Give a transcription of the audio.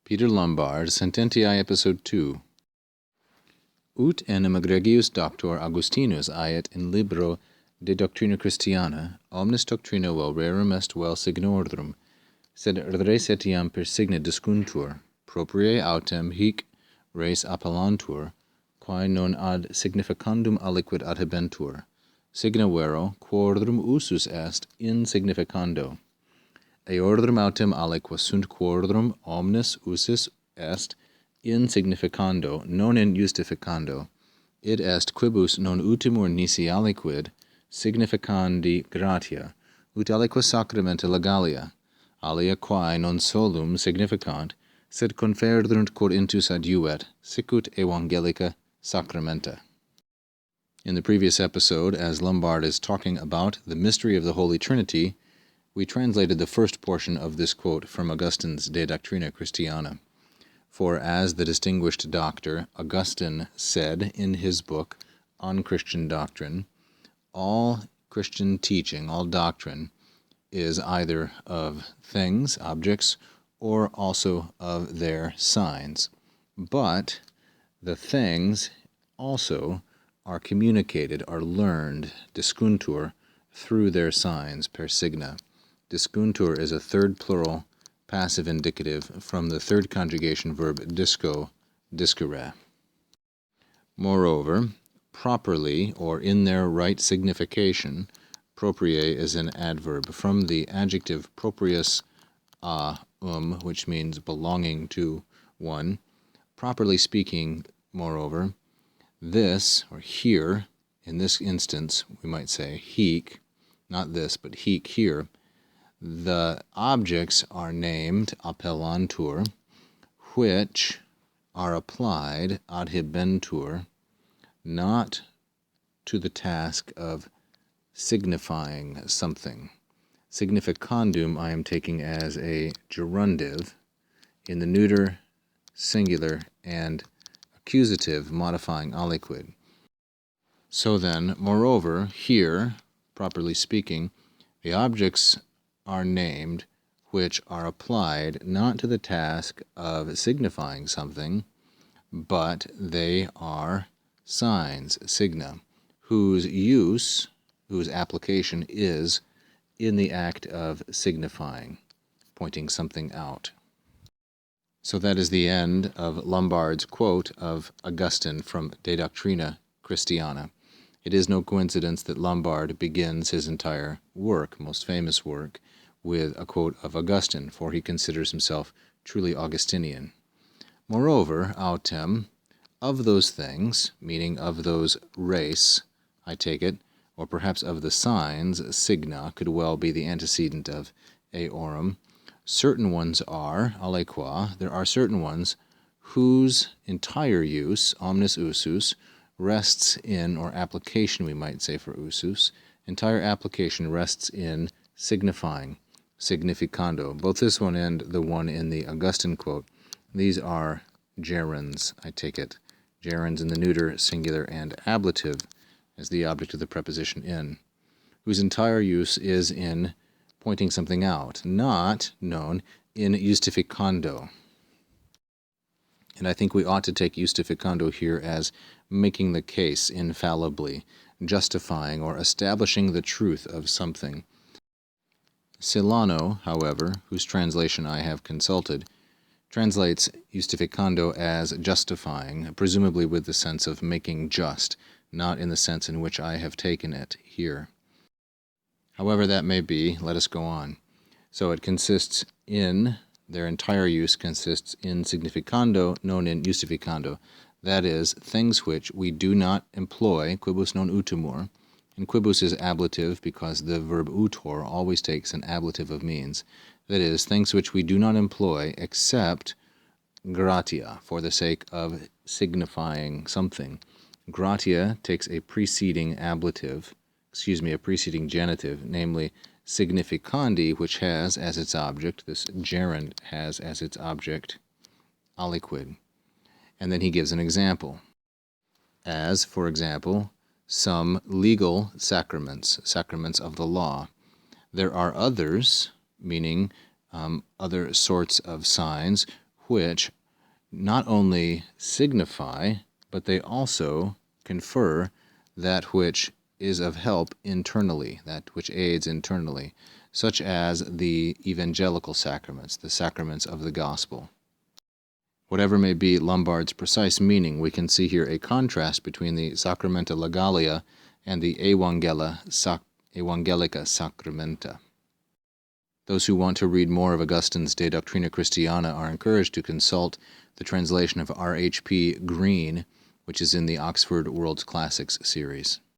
Peter Lombard, Sententiae, Episode 2. Ut enim egregius doctor Augustinus aet in libro de doctrina Christiana, omnis doctrina vel rerum est vel signorum, sed res etiam per signa discuntur, propriae autem hic res appellantur, quae non ad significandum aliquid adhabentur, signa vero, quorum usus est in significando. Eordrum autem aliquas sunt quorum omnis usus est in significando, non in justificando. Id est quibus non utimur nisi aliquid significandi gratia, ut aliquas sacramenta legalia, alia quae non solum significant, sed conferrunt cor intus adiuet, sicut evangelica sacramenta. In the previous episode, as Lombard is talking about the mystery of the Holy Trinity, we translated the first portion of this quote from Augustine's De Doctrina Christiana. For as the distinguished doctor Augustine said in his book on Christian doctrine, all Christian teaching, all doctrine, is either of things, objects, or also of their signs. But the things also are communicated, are learned, discuntur, through their signs, per signa. Discuntur is a third plural passive indicative from the third conjugation verb disco, discere. Moreover, properly, or in their right signification, propriae is an adverb from the adjective proprius which means belonging to one. Properly speaking, moreover, this, or here, in this instance, we might say hic, not this, but hic here, the objects are named appellantur, which are applied adhabentur, not to the task of signifying something. Significandum I am taking as a gerundive in the neuter, singular, and accusative modifying aliquid. So then, moreover, here, properly speaking, the objects are named which are applied not to the task of signifying something, but they are signs, signa, whose use, whose application is in the act of signifying, pointing something out. So that is the end of Lombard's quote of Augustine from De Doctrina Christiana. It is no coincidence that Lombard begins his entire work, most famous work, with a quote of Augustine, for he considers himself truly Augustinian. Moreover, autem, of those things, meaning of those res, I take it, or perhaps of the signs, signa could well be the antecedent of eorum. Certain ones are, aliqua, there are certain ones whose entire use, omnis usus, rests in, or application we might say for usus, entire application rests in signifying, significando. Both this one and the one in the Augustine quote, these are gerunds, I take it. Gerunds in the neuter, singular, and ablative as the object of the preposition in, whose entire use is in pointing something out, not known in justificando. And I think we ought to take justificando here as making the case infallibly, justifying or establishing the truth of something. Silano, however, whose translation I have consulted, translates justificando as justifying, presumably with the sense of making just, not in the sense in which I have taken it here. However that may be, let us go on. So it consists in, their entire use consists in significando, non in justificando, that is, things which we do not employ, quibus non utimur, and quibus is ablative because the verb utor always takes an ablative of means, that is, things which we do not employ except gratia, for the sake of signifying something. Gratia takes a preceding ablative, a preceding genitive, namely significandi, which has as its object, this gerund has as its object, aliquid. And then he gives an example. As, for example, some legal sacraments, sacraments of the law. There are others, meaning other sorts of signs, which not only signify, but they also confer that which is of help internally, that which aids internally, such as the evangelical sacraments, the sacraments of the gospel. Whatever may be Lombard's precise meaning, we can see here a contrast between the Sacramenta Legalia and the Evangelica Sacramenta. Those who want to read more of Augustine's De Doctrina Christiana are encouraged to consult the translation of R.H.P. Green, which is in the Oxford World's Classics series.